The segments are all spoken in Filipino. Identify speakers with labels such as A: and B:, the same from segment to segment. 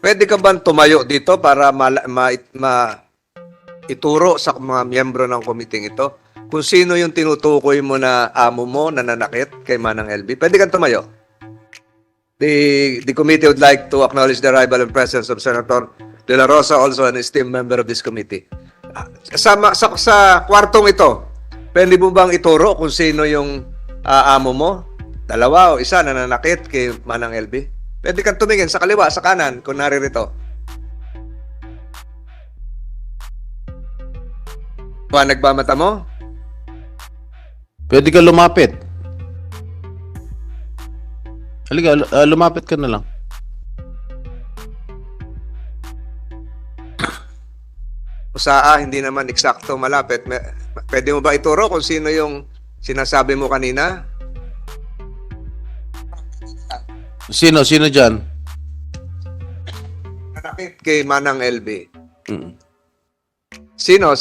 A: Pwede ka bang tumayo dito para ituro sa mga miyembro ng committee ito kung sino yung tinutukoy mo na amo mo na nanakit kay Manang LB? Pwede kang tumayo. The committee would like to acknowledge the arrival and presence of Senator De La Rosa, also an esteemed member of this committee. Sa kwartong ito, pwede mo bang ituro kung sino yung amo mo? Dalawa o isa na nanakit kay Manang LB? Pwede kang tumingin sa kaliwa, sa kanan, kung naririto. Nagbamata mo?
B: Pwede ka lumapit. Halika, lumapit ka na lang.
A: Hindi naman eksakto malapit. Pwede mo ba ituro kung sino yung sinasabi mo kanina?
B: Sino dyan?
A: Nanakit kay Manang LB.
B: Mm.
A: Sino?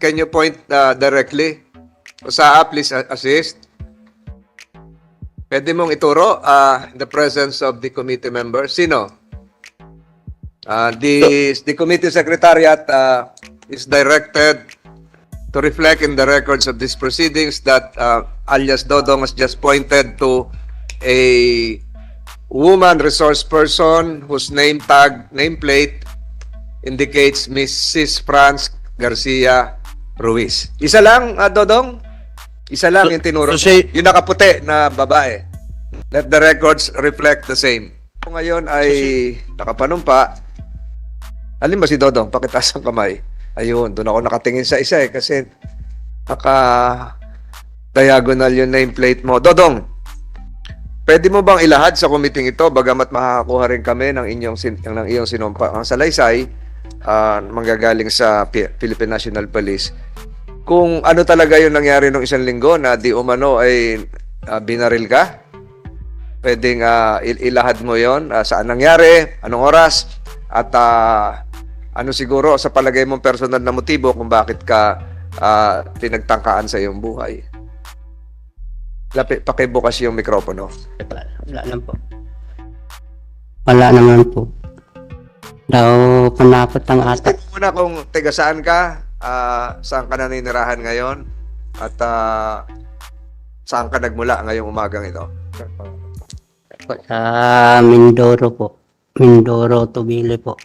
A: Can you point directly? Please assist. Pwede mong ituro in the presence of the committee members. Sino? The committee secretariat is directed to reflect in the records of these proceedings that alias Dodong has just pointed to a woman resource person whose nameplate indicates Mrs. Franz Garcia Ruiz. Isa lang, Dodong? Isa lang yung tinuro. Yung nakaputi na babae. Let the records reflect the same. Kung ngayon ay nakapanumpa, alin ba si Dodong? Pakitaas ang kamay. Ayun, doon ako nakatingin sa isa kasi naka-diagonal yung nameplate mo. Dodong, pwede mo bang ilahad sa committee ito bagamat makakakuha rin kami ng iyong sinumpa? Ang salaysay, manggagaling sa Philippine National Police. Kung ano talaga yung nangyari nung isang linggo na di umano ay binaril ka, pwedeng ilahad mo yon saan nangyari, anong oras, at ano siguro sa palagay mong personal na motibo kung bakit ka pinagtangkaan sa iyong buhay. Pakibukas yung mikropono.
C: Wala lang po. Wala naman po. Daw panakot ang ata.
A: State muna kung taga saan ka, saan ka naninirahan ngayon, at saan ka nagmula ngayong umagang ito.
C: Po, sa Mindoro po. Mindoro, Tubili po.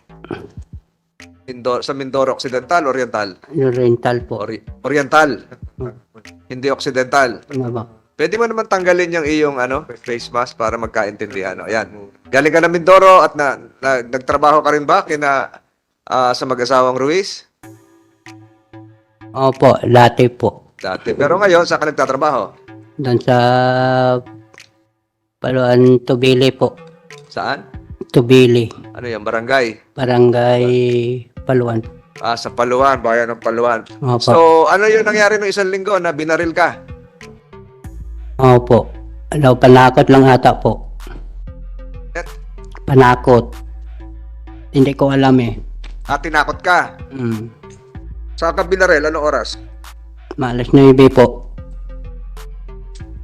A: Sa Mindoro, Occidental, Oriental?
C: Oriental po.
A: Oriental. Hindi Occidental.
C: Ano ba?
A: Pwede mo naman tanggalin yung iyong face mask para magkaintindihan. Ayan. Galing ka ng Mindoro at nagtrabaho ka rin ba sa mag-asawang Ruiz?
C: Opo, dati po.
A: Dati. Pero ngayon, saan ka nagtatrabaho?
C: Doon sa Paluan, Tubili po.
A: Saan?
C: Tubili.
A: Ano yung barangay?
C: Barangay Paluan.
A: Sa Paluan, bayan ng Paluan.
C: Opo.
A: So, ano yung nangyari nung isang linggo na binaril ka?
C: Opo. Daw panakot lang ata po. Panakot. Hindi ko alam eh.
A: Tinakot ka? Saan ka binaril? Anong oras?
C: Malas 9 po.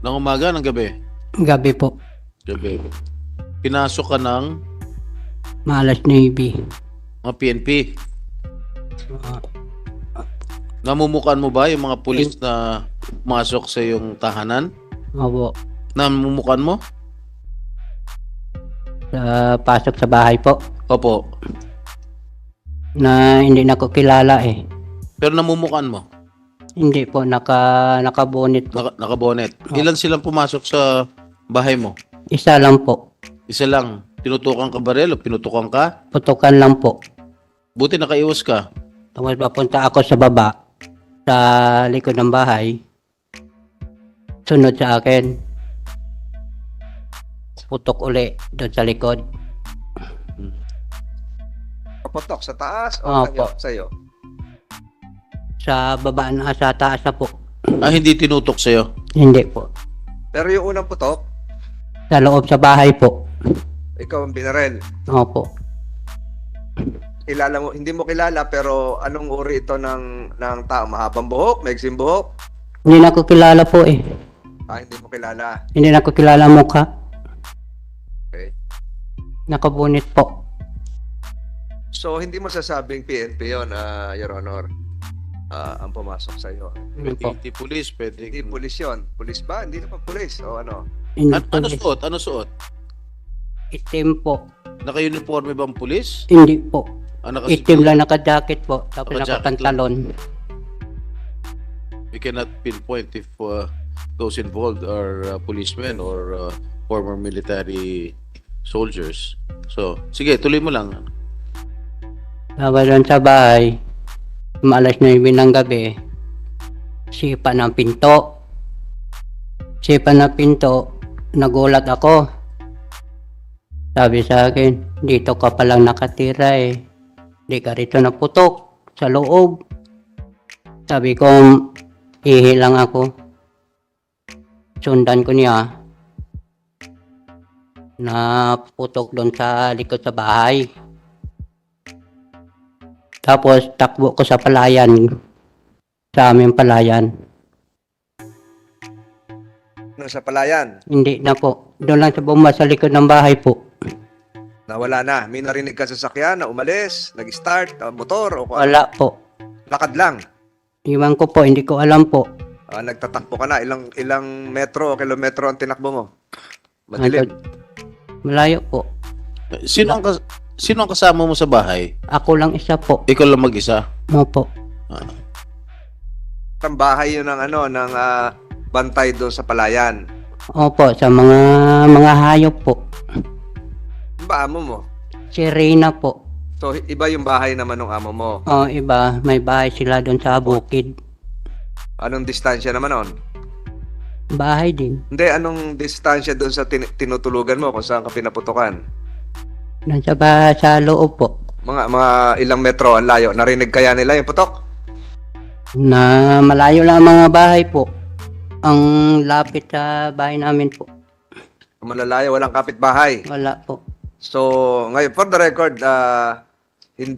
B: Ng umaga, ng gabi?
C: Gabi po.
B: Gabi. Pinasok ka ng
C: Malas 9.
B: mga PNP. Namumukan mo ba yung mga pulis na masok sa iyong tahanan?
C: Opo.
B: Namumukan mo?
C: Pasok sa bahay po.
B: Opo.
C: Na hindi na ko kilala eh.
B: Pero namumukan mo?
C: Hindi po, nakabonit po.
B: Nakabonet. Ilan silang pumasok sa bahay mo?
C: Isa lang po.
B: Isa lang. Tinutukan ka baril o pinutukan ka?
C: Putukan lang po.
B: Buti nakaiwas ka.
C: Tapos papunta ako sa baba, sa likod ng bahay. Sunod sa akin. Putok uli doon sa likod.
A: Paputok sa taas o
C: Opo.
A: sa'yo?
C: Sa baba na, sa taas na po.
B: Hindi tinutok sa'yo?
C: Hindi po.
A: Pero yung unang putok,
C: Sa loob sa bahay po.
A: ikaw ang binaril.
C: Opo.
A: Kilala mo, hindi mo kilala, pero anong uri ito ng tao? Mahabang buhok? Maiksing buhok?
C: Hindi na ko kilala po eh.
A: Hindi mo kilala.
C: Hindi na ko kilala ang mukha.
A: Okay.
C: Nakabunit po.
A: So, hindi mo sasabing PNP yun, Your Honor, ang pumasok sa iyo.
C: Ano po?
B: Hindi pulis, pwede.
A: Hindi pulis yun. Pulis ba? Hindi naman pulis. O ano?
C: Hindi
B: Ano
C: po.
B: suot? Ano suot?
C: Itim po.
B: Naka-uniforme bang pulis?
C: Hindi po.
B: Naka
C: Itim lang naka-jacket po. Tapos
B: Naka-jacket
C: naka-pantalon.
B: We cannot pinpoint if those involved are policemen or former military soldiers. So, sige, tuloy mo lang.
C: Tapos doon sa bahay, maalas 9 ng gabi, sipa ng pinto. Sipa ng pinto, nagulat ako. Sabi sa akin, dito ka palang nakatira eh. Di ka rito naputok sa loob. Sabi ko, ihi lang ako. Sundan ko niya. Naputok doon sa likod sa bahay. Tapos takbo ko sa palayan. Sa aming palayan.
A: No, sa palayan,
C: Hindi na po. Doon lang sa bomba sa likod ng bahay po.
A: nawala na. May narinig ka sa sasakyan na umalis, nag-start, motor, o kung ano.
C: Wala po.
A: Lakad lang.
C: Iwan ko po, hindi ko alam po.
A: Nagtatakbo ka na. Ilang metro o kilometro ang tinakbo mo? Madilim.
C: Malayo po.
B: Sino ang kasama mo sa bahay?
C: Ako lang isa po.
B: Ikaw lang mag-isa?
C: Opo.
A: Ang bahay yun ng bantay doon sa palayan.
C: Opo, sa mga hayop po.
A: Ang ba amo mo?
C: Si Reyna po.
A: So, iba yung bahay naman ng amo mo.
C: O, iba. May bahay sila doon sa bukid.
A: Anong distansya naman nun?
C: Bahay din.
A: Hindi, anong distansya doon sa tinutulugan mo kung saan ka pinaputukan?
C: Doon sa loob po.
A: Mga ilang metro ang layo. Narinig kaya nila yung putok?
C: Na malayo lang ang mga bahay po. Ang lapit sa bahay namin po.
A: Malalayo, walang kapitbahay.
C: Wala po.
A: So, ngayon, for the record,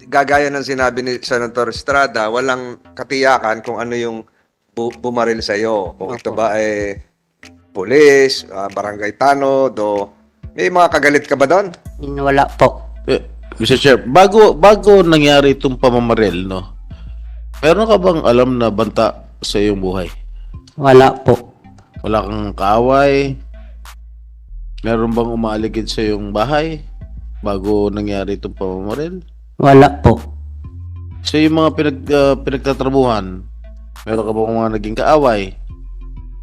A: gagaya ng sinabi ni Senator Estrada, walang katiyakan kung ano yung bumaril sa iyo. Kung ito ba ay pulis, barangay tanod, o may mga kagalit ka ba doon?
C: Wala po.
B: Mr. Chair, bago nangyari itong pamamaril, no? Meron ka bang alam na banta sa iyong buhay?
C: Wala po.
B: Wala kang kaaway? Meron bang umaaligid sa iyong bahay bago nangyari itong pamamaril?
C: Wala po.
B: So yung mga pinagtatrabuhan, meron ka bang mga naging kaaway?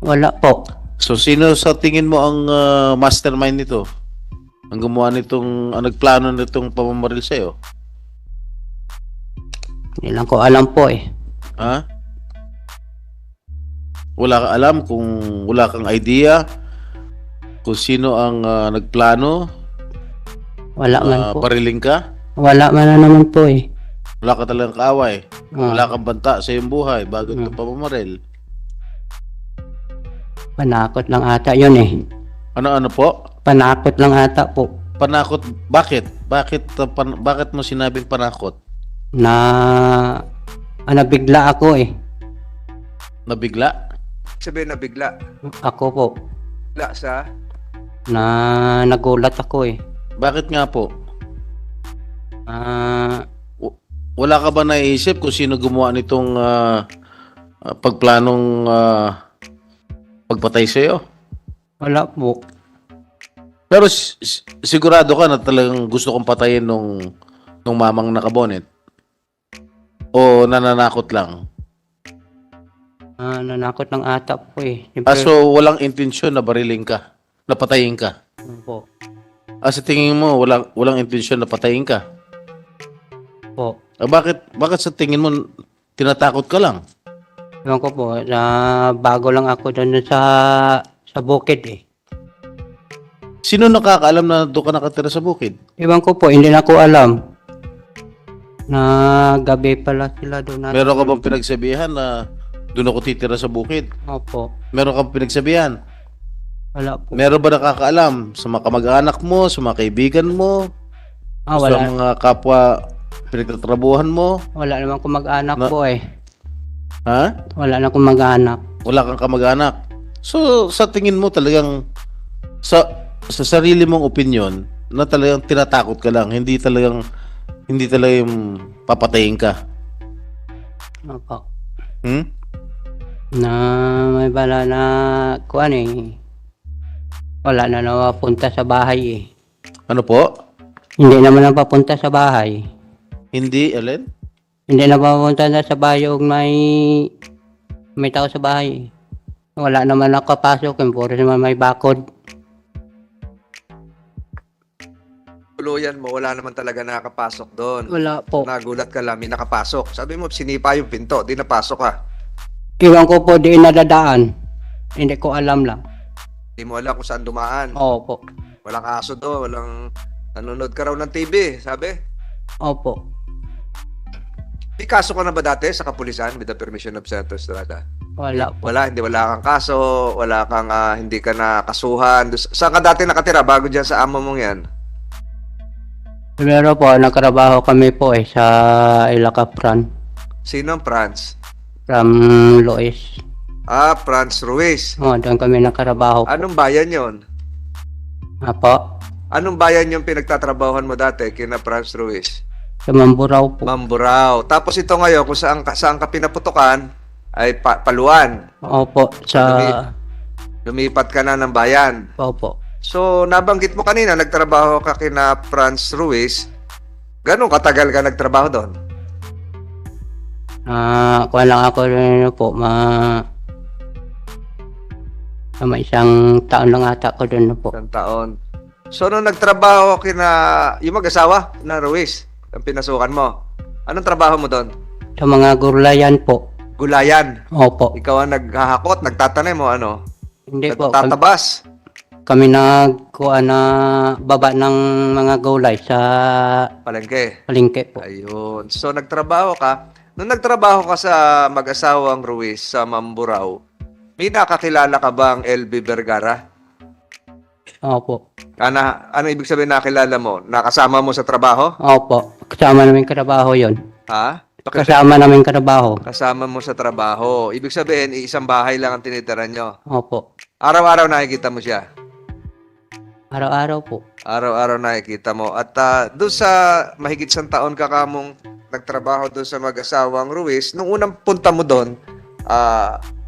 C: Wala po.
B: So sino sa tingin mo ang mastermind nito? Ang gumawa nitong, ang nagplano nitong pamamaril sa iyo?
C: Hindi lang ko alam po eh.
B: Ha? Wala ka alam kung wala kang idea kung sino ang nagplano?
C: Wala man po.
B: Bariling ka?
C: Wala man na naman po eh.
B: Wala ka talagang kaaway?
C: Ah,
B: Wala kang banta sa iyong buhay bago itong pamamaril?
C: Panakot lang ata yun eh.
B: Ano po?
C: Panakot lang ata po.
B: Panakot? Bakit? Bakit mo sinabing panakot?
C: Na nabigla ako eh.
B: Nabigla?
A: Sabihin na bigla.
C: Ako po.
A: Bigla sa...
C: Na nagulat ako eh.
B: Bakit nga po?
C: Ah,
B: Wala ka ba naisip kung sino gumawa nitong pagplanong pagpatay sa iyo?
C: wala po.
B: Pero sigurado ka na talagang gusto kong patayin nung mamang nakabonet? O nananakot lang?
C: Nanakot lang ata po eh. Siyempre,
B: So walang intensyon na bariling ka, na patayin ka?
C: po.
B: Sa tingin mo walang intensyon na patayin ka?
C: Po.
B: Bakit sa tingin mo tinatakot ka lang?
C: Ewan ko po, bago lang ako doon sa bukid eh.
B: Sino nakakaalam na doon ka nakatira sa bukid?
C: Ewan ko po, hindi na ko alam. Na gabi pala sila doon.
B: Meron ka bang pinagsabihan na doon ako titira sa bukid?
C: Opo.
B: Meron ka bang pinagsabihan?
C: Wala po.
B: Meron ba nakakaalam sa mga kamag-anak mo, sa mga kaibigan mo, sa
C: Wala.
B: mga kapwa pinagtatrabuhan mo?
C: Wala naman akong mag-anak
B: Na-
C: po eh.
B: Ha?
C: Wala na akong mag-anak.
B: Wala kang kamag-anak. So, sa tingin mo talagang sa sarili mong opinion na talagang tinatakot ka lang, hindi talagang Hindi talaga yung papatayin ka.
C: Opo.
B: Hmm?
C: Na may bala na kuan eh. Wala na napapunta sa bahay eh.
B: Ano po?
C: Hindi naman napapunta sa bahay.
B: Hindi, Ellen?
C: Hindi napapunta na sa bahay yung may tao sa bahay eh. Wala naman nakapasok, yung puro naman may bakod.
A: Tuluyan mo, wala naman talaga nakapasok doon.
C: Wala po.
A: Nagulat ka lang, may nakapasok. Sabi mo, sinipa yung pinto, di napasok ka.
C: Iwan ko po di nadadaan. Hindi ko alam lang.
A: Di mo alam kung saan dumaan.
C: Opo.
A: Walang aso doon, walang nanonood ka raw ng TV, sabi.
C: Opo.
A: May kaso ka na ba dati sa kapulisan with the permission of Senator Estrada?
C: Wala po.
A: Wala kang kaso, wala kang hindi ka nakasuhan. Saan ka dati nakatira bago dyan sa amo mong yan?
C: Primero po, nagtrabaho kami po eh sa Ilacapran.
A: Sino ang Franz?
C: From Lois.
A: Franz Ruiz.
C: Doon kami nagtrabaho po.
A: Anong bayan yon?
C: Apo.
A: Anong bayan yung pinagtatrabahuhan mo dati kina Franz Ruiz?
C: Sa Mamburao po.
A: Mamburao. Tapos ito ngayon, kung saan ka pinaputukan, ay Paluan.
C: Opo. Sa...
A: Lumipat ka na ng bayan.
C: Opo.
A: So, nabanggit mo kanina, nagtrabaho ka kina Franz Ruiz. Ganun katagal ka nagtrabaho doon?
C: Kuha lang ako rin po, isang taon lang ata ko doon po.
A: Isang taon. So, nung nagtrabaho kina, yung mag-asawa na Ruiz, ang pinasukan mo, anong trabaho mo doon?
C: Sa mga gulayan po.
A: Gulayan.
C: Opo.
A: Ikaw ang naghahakot, nagtatanim mo, ano?
C: Hindi po.
A: Nagtatabas.
C: Kami nagkuha na baba ng mga gulay sa
A: Palengke.
C: palengke po.
A: Ayun. So, nagtrabaho ka. Nung nagtrabaho ka sa mag-asawang Ruiz sa Mamburao, may nakakilala ka bang LB Vergara?
C: Opo.
A: Ano ibig sabihin nakilala mo? Nakasama mo sa trabaho?
C: Opo. Kasama namin trabaho yon.
A: Ha?
C: Kasama namin trabaho.
A: Kasama mo sa trabaho. Ibig sabihin, isang bahay lang ang tinitira nyo.
C: Opo.
A: Araw-araw nakikita mo siya.
C: Araw-araw po.
A: Araw-araw nakikita mo. At doon sa mahigit isang taon ka kamong nagtrabaho doon sa mag-asawang Ruiz, nung unang punta mo doon,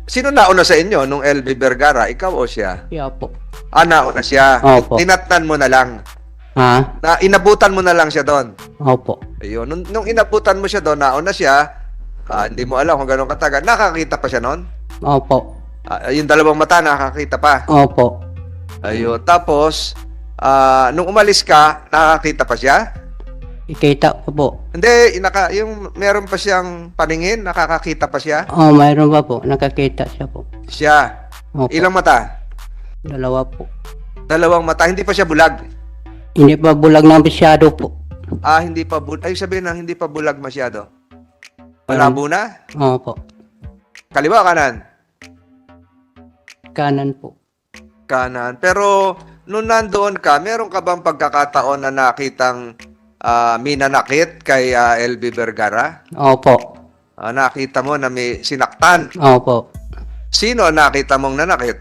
A: sino nauna sa inyo nung LB Vergara? Ikaw o siya?
C: Siya po.
A: Nauna siya.
C: Opo.
A: Tinatnan mo na lang.
C: Ha?
A: Inabutan mo na lang siya doon.
C: Opo.
A: Ayun. Nung inabutan mo siya doon, nauna siya, hindi mo alam kung gano'ng katagal. Nakakita pa siya noon?
C: Opo.
A: Yung dalawang mata, nakakita pa.
C: Opo.
A: Ayun. Tapos, nung umalis ka, nakakita pa siya?
C: Ikita ko po.
A: Hindi, yung meron pa siyang paningin, nakakakita pa siya?
C: Mayroon pa po. Nakakita siya po.
A: Siya.
C: Opo.
A: Ilang mata?
C: Dalawa po.
A: Dalawang mata. Hindi pa siya bulag.
C: Hindi pa bulag na masyado po.
A: Hindi pa bulag. Ay, sabihin na, hindi pa bulag masyado. Malabo na?
C: Opo.
A: Kaliwa, kanan?
C: Kanan po.
A: Kanan. Pero, nung nandoon ka, meron ka bang pagkakataon na nakitang minanakit kay LB Vergara?
C: Opo.
A: Nakita mo na may sinaktan.
C: Opo.
A: Sino ang nakita mong nanakit?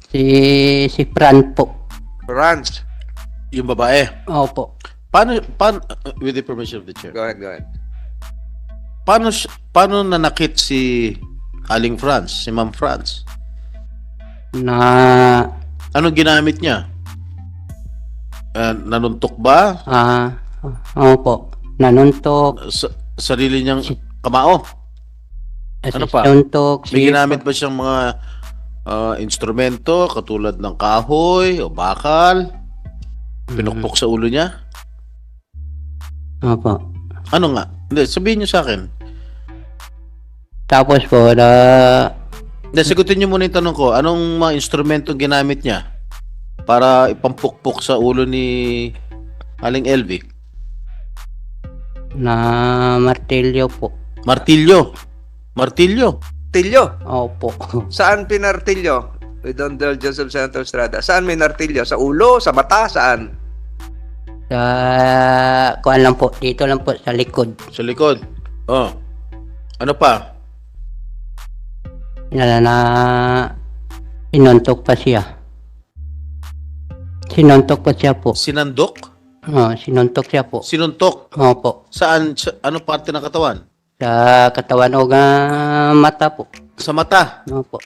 C: Si Fran po.
A: Franz.
B: Yung babae.
C: Opo.
B: Paano, with the permission of the chair,
A: Go ahead, go ahead.
B: paano nanakit si Aling Franz, si Ma'am Franz? Anong ginamit niya? Nanuntok ba?
C: Opo. Nanuntok.
B: Sarili niyang kamao? Ano pa?
C: Nanuntok.
B: May ginamit ba siyang mga instrumento katulad ng kahoy o bakal? Pinukpok sa ulo niya?
C: Opo.
B: Ano nga? Hindi, sabihin niyo sa akin.
C: Tapos po,
B: Hindi, sagutin niyo muna yung tanong ko. Anong mga instrumento ginamit niya para ipampukpok sa ulo ni Aling LV?
C: na martilyo po.
B: Martilyo. Martilyo.
A: Tilyo.
C: Opo.
A: Saan pinartilyo? With Don Del Joseph Senator Estrada. Saan may nartilyo? Sa ulo? Sa mata? Saan?
C: Kuan lang po. Dito lang po sa likod.
B: Sa likod. Oh. Ano pa?
C: Sinuntok pa siya. Sinuntok pa siya po.
B: Sinandok?
C: Sinuntok siya po.
B: Sinuntok.
C: Opo.
B: Saan? Ano parte ng katawan?
C: Sa katawan o mata po.
B: Sa mata.
C: Opo.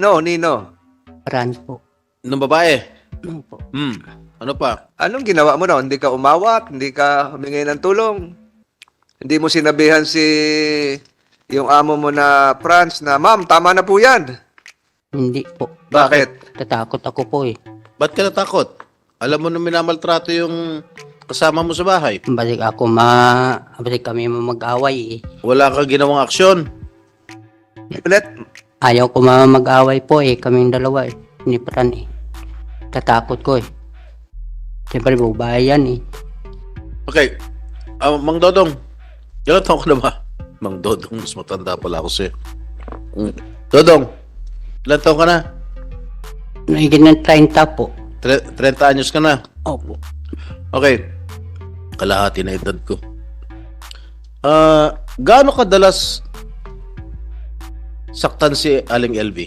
A: No, Nino.
C: Franz po.
B: Ng babae.
C: Opo.
B: Ano pa?
A: Anong ginawa mo na? Hindi ka umawat? Hindi ka humingi ng tulong? Hindi mo sinabihan yung amo mo na Franz na, "Ma'am, tama na po yan."
C: Hindi po.
A: Bakit?
C: Tatakot ako po eh.
B: Ba't ka natakot? Alam mo na minamaltrato yung kasama mo sa bahay.
C: Balik kami mag-away eh.
B: Wala kang ginawang aksyon.
A: Ulit,
C: Ayaw ko mag-away po eh. Kaming dalawa eh. Ni Fran eh. Tatakot ko eh. Siyempre babae yan eh.
B: Okay. Mang Dodong. Ilan taon ka na ba? Mang Dodong, mas matanda pala ako sa'yo. Dodong, ilan taon ka na?
C: Naigit ng 30 po.
B: 30 anyos ka na.
C: Opo.
B: Okay. Kalahati na edad ko. Gaano kadalas saktan si Aling LV?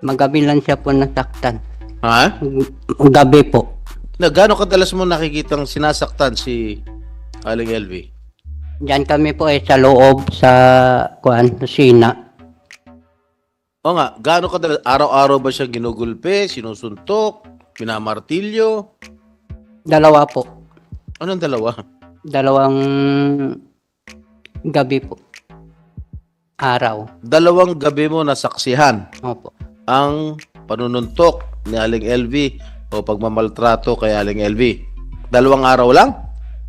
C: Magabi lang siya po nasaktan.
B: Ha?
C: Gabi po.
B: Gaano kadalas mo nakikitang sinasaktan si Aling LV?
C: Diyan kami po eh sa loob sa kusina.
B: O nga, gaano kadalas? Araw-araw ba siya ginugulpe, sinusuntok, minamartilyo?
C: Dalawa po.
B: Anong dalawa?
C: Dalawang gabi po. Araw.
B: Dalawang gabi mo nasaksihan
C: Opo.
B: ang panununtok ni Aling LV o pagmamaltrato kay Aling LV. Dalawang araw lang?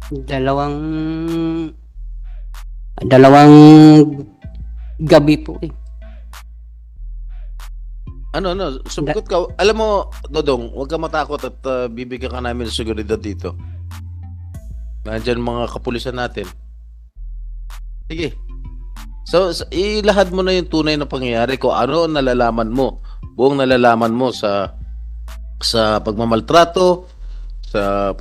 C: Dalawang gabi po eh.
B: Ano, sumagot ka. Alam mo, Dodong, huwag ka matakot at bibigyan ka namin ng seguridad dito. Nandyan mga kapulisan natin. Sige. So, ilahad mo na yung tunay na pangyayari kung ano ang nalalaman mo. Buong nalalaman mo sa pagmamaltrato, sa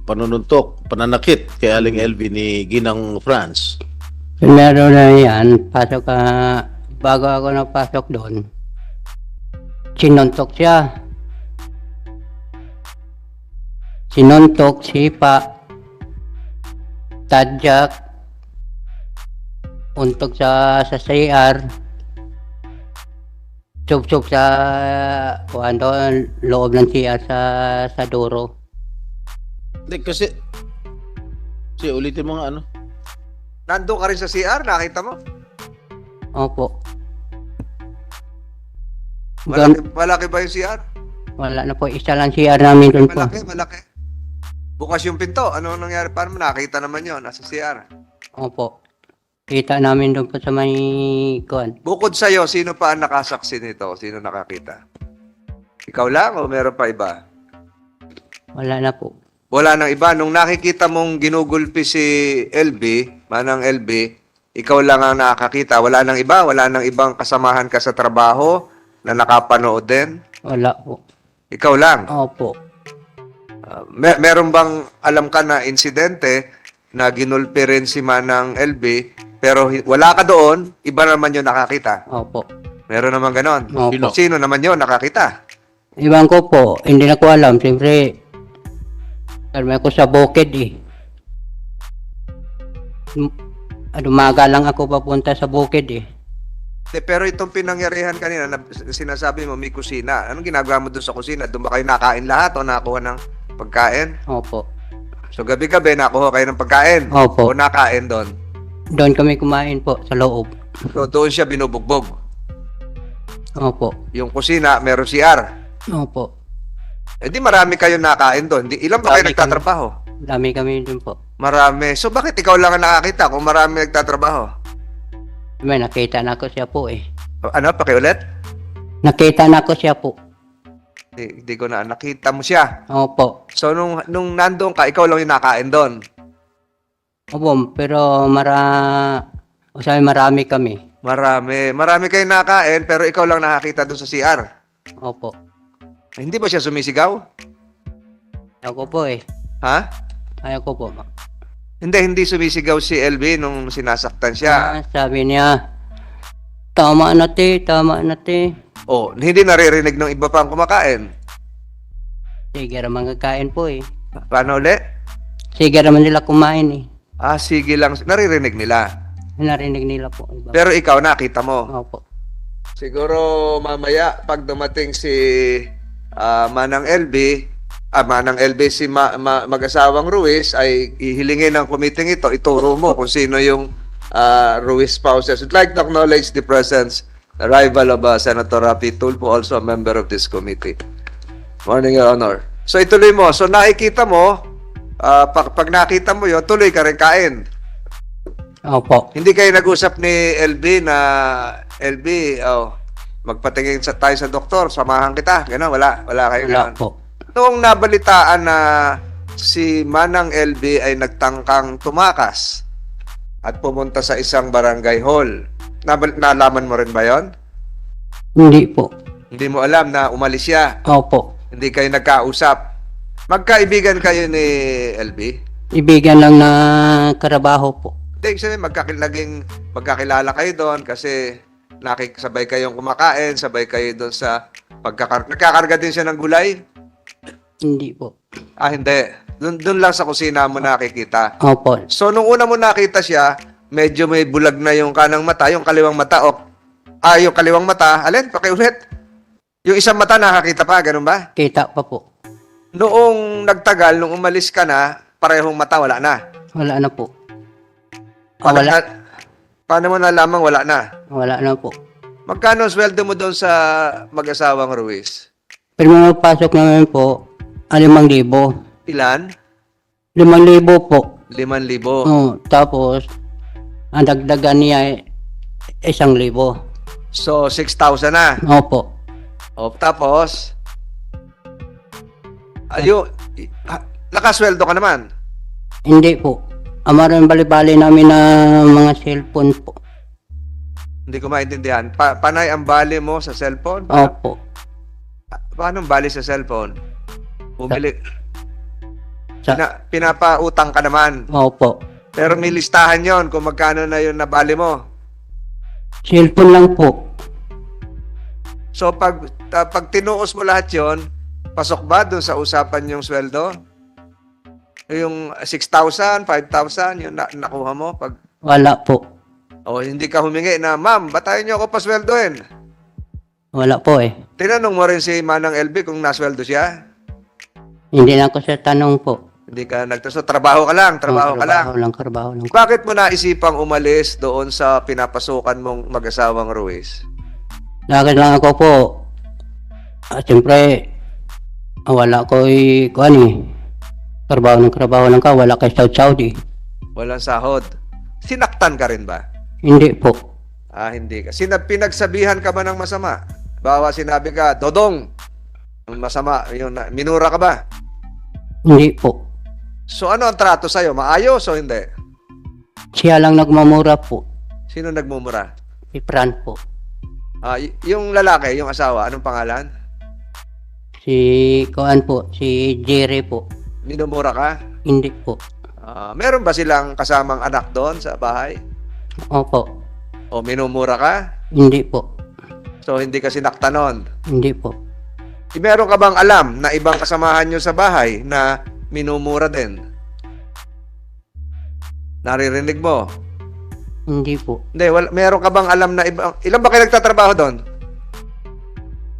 B: panununtok, pananakit kay Aling LV ni Ginang Franz.
C: Meron na yan. Bago ako napasok doon, sinuntok siya. Sinuntok, sipa, tadyak, untok sa CR, chup-chup sa loob ng CR sa duro.
B: Hindi, kasi ulitin mo nga ano.
A: nandun ka rin sa CR, nakita mo?
C: Opo.
A: Malaki ba yung CR?
C: Wala na po. Isa lang CR namin doon po.
A: Malaki. Bukas yung pinto. Ano nangyari? Paano mo nakita naman yun? Nasa CR.
C: Opo. Kita namin doon po sa may kuwan.
A: Bukod sa'yo, sino pa ang nakasaksi nito? Sino nakakita? Ikaw lang o meron pa iba?
C: Wala na po.
A: Wala nang iba. Nung nakikita mong ginugulpi si LB, Manang LB, ikaw lang ang nakakita. Wala nang iba? Wala nang ibang kasamahan ka sa trabaho na nakapanood din?
C: Wala po.
A: Ikaw lang.
C: Opo.
A: Meron bang alam ka na insidente na ginulpi rin si Manang LB pero wala ka doon, iba naman yung nakakita?
C: Opo.
A: Meron naman ganon.
C: Opo.
A: Sino naman yun nakakita?
C: Iwan ko po. Hindi na ko alam. Siyempre, karmi ako sa bukid eh. Umaga lang ako papunta sa bukid eh.
A: Pero itong pinangyarihan kanina na sinasabi mo may kusina. Anong ginagawa mo doon sa kusina? Doon ba kayo nakain lahat o nakakuha ng pagkain?
C: Opo.
A: So gabi-gabi nakuha kayo ng pagkain?
C: Opo.
A: O nakain doon?
C: Doon kami kumain po sa loob.
A: So doon siya binubugbog.
C: Opo.
A: Yung kusina, meron CR.
C: Opo.
A: Eh di marami kayo nakain doon. Ilan ba kayo
C: Marami
A: nagtatrabaho?
C: Dami kami doon po.
A: Marami. So bakit ikaw lang ang nakakita kung marami nagtatrabaho?
C: May nakita na ko siya po eh.
A: Ano? Pakiulit?
C: Nakita na ko siya po.
A: Hindi ko na. Nakita mo siya.
C: Opo.
A: So nung nandoon ka, ikaw lang yung nakain doon.
C: Opo, pero marami kami.
A: Marami. Marami kayo nakain pero ikaw lang nakakita doon sa CR.
C: Opo.
A: Hindi ba siya sumisigaw?
C: Ayaw ko po eh.
A: Ha?
C: Ayaw ko po.
A: Hindi sumisigaw si LB nung sinasaktan siya.
C: Sabi niya, tama na te.
A: Oh, hindi naririnig ng iba pang kumakain.
C: Sige naman kakain po eh.
A: Paano uli?
C: Sige naman nila kumain eh.
A: Sige lang. Naririnig nila.
C: Narinig nila po. Iba.
A: Pero ikaw nakita mo.
C: Opo.
A: Siguro mamaya pag dumating si Manang LB, si mag-asawang Ruiz ay ihilingin ng committee ito, ituro mo kung sino yung Ruiz spouses. I'd like to acknowledge the presence, arrival of Senator Rafi Tulfo, also a member of this committee. Morning, Your Honor. So ituloy mo. So nakikita mo, pag nakita mo yun, tuloy ka rin kain.
C: Opo.
A: Hindi kayo nag-usap ni LB na, LB, magpatingin tayo sa doktor, samahan kita. Gano'n, wala kayo
C: Wala
A: gano'n.
C: po.
A: Noong nabalitaan na si Manang LB ay nagtangkang tumakas at pumunta sa isang barangay hall, nalaman mo rin ba yon?
C: Hindi po.
A: Hindi mo alam na umalis siya.
C: Opo.
A: Hindi kayo nagkausap. Magkaibigan kayo ni LB?
C: Ibigan lang na karabaho po.
A: Hindi, sabi, magkakilala kayo doon kasi sabay kayong kumakain, sabay kayo doon sa nagkakarga din siya ng gulay?
C: Hindi po.
A: Hindi. Doon lang sa kusina mo nakikita.
C: Opo.
A: So, nung una mo nakita siya, medyo may bulag na yung kanang mata, yung kaliwang mata, yung kaliwang mata, alin, pakiulit. Yung isang mata nakakita pa, ganun ba?
C: Kita pa po.
A: Noong nagtagal, nung umalis ka na, parehong mata, wala na.
C: Wala na po.
A: Wala. Paano mo nalamang wala na?
C: Wala na po.
A: Magkano ang sweldo mo doon sa mag-asawang Ruiz?
C: Pero mga pasok namin po, 5,000.
A: Ilan?
C: 5,000 po.
A: 5,000.
C: Tapos, ang dagdagan niya ay 1,000.
A: So, 6,000 na.
C: Opo.
A: Tapos, nakasweldo ka naman.
C: Hindi po. Amaran bali-bali namin na mga cellphone po.
A: Hindi ko maintindihan. Panay ang bali mo sa cellphone?
C: Opo.
A: Paano ang bali sa cellphone? Bumili.
C: Sa,
A: Pinapautang ka naman.
C: opo.
A: Pero may listahan yon kung magkano na yun na bali mo.
C: Cellphone lang po.
A: So, pag tinuos mo lahat yon, pasok ba doon sa usapan yung sweldo? Yung 6,000, 5,000, yung nakuha mo?
C: Wala po.
A: Hindi ka humingi na, ma'am, batayin niyo ako pasweldohin.
C: Wala po eh.
A: Tinanong mo rin si Manang LB kung nasweldo siya?
C: Hindi na ako sa tanong po.
A: Hindi ka So, trabaho ka lang, trabaho ka lang.
C: Trabaho lang.
A: Bakit mo naisipang umalis doon sa pinapasukan mong mag-asawang Ruiz?
C: Lakad lang ako po. Siyempre, wala ko trabaho lang ka, wala kay Saudi.
A: Walang sahod. Sinaktan ka rin ba?
C: Hindi po.
A: Hindi ka. Pinagsabihan ka ba ng masama? Bawa sinabi ka, Dodong, masama, minura ka ba?
C: Hindi po.
A: So ano ang trato sa'yo? Maayos o hindi?
C: Siya lang nagmamura po.
A: Sino nagmumura?
C: Si Fran po.
A: Yung lalaki, yung asawa, anong pangalan?
C: Si Jerry po.
A: Minumura ka?
C: Hindi po.
A: Meron ba silang kasamang anak doon sa bahay?
C: Opo.
A: O minumura ka?
C: Hindi po.
A: So hindi ka sinaktan nun?
C: Hindi po.
A: Meron ka bang alam na ibang kasamahan nyo sa bahay na minumura din? Naririnig mo?
C: Hindi po.
A: Hindi, meron ka bang alam na ilan ba kayo nagtatrabaho doon?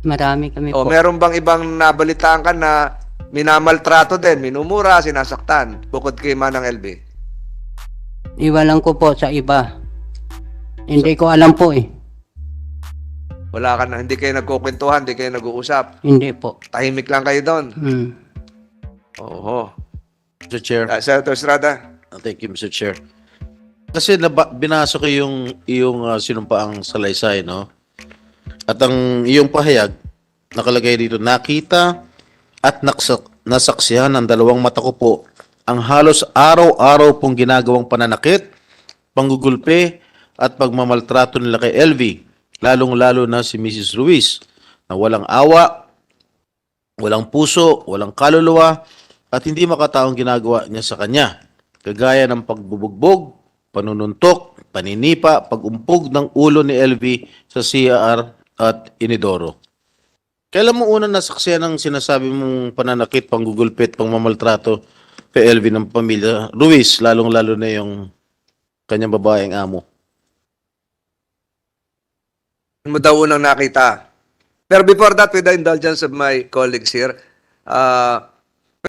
C: Marami kami po.
A: Meron bang ibang nabalitaan ka na minamaltrato din, minumura, sinasaktan, bukod kay Manang LB?
C: Iba lang ko po sa iba. Hindi ko alam po eh.
A: Wala ka na, hindi kayo nagkukwentuhan, hindi kayo nag-uusap.
C: Hindi po.
A: Tahimik lang kayo doon.
B: Mr. Chair.
A: Senator Estrada.
B: Thank you, Mr. Chair. Kasi binasa ko yung sinumpaang salaysay, no? At ang iyong pahayag, nakalagay dito, nakita at nasaksihan ng dalawang mata ko po ang halos araw-araw pong ginagawang pananakit, panggugulpe, at pagmamaltrato nila kay LV, lalong-lalo na si Mrs. Ruiz, na walang awa, walang puso, walang kaluluwa, at hindi makataong ginagawa niya sa kanya, kagaya ng pagbubugbog, panununtok, paninipa, pagumpog ng ulo ni LV sa CR at Inidoro. Kailan mo una nasaksiyan ng sinasabi mong pananakit, panggugulpit, pangmamaltrato kay Elvin ng pamilya? Ruiz, lalong-lalo na yung kanyang babaeng amo.
A: Ano mo daw unang nakita? Pero before that, with the indulgence of my colleagues here,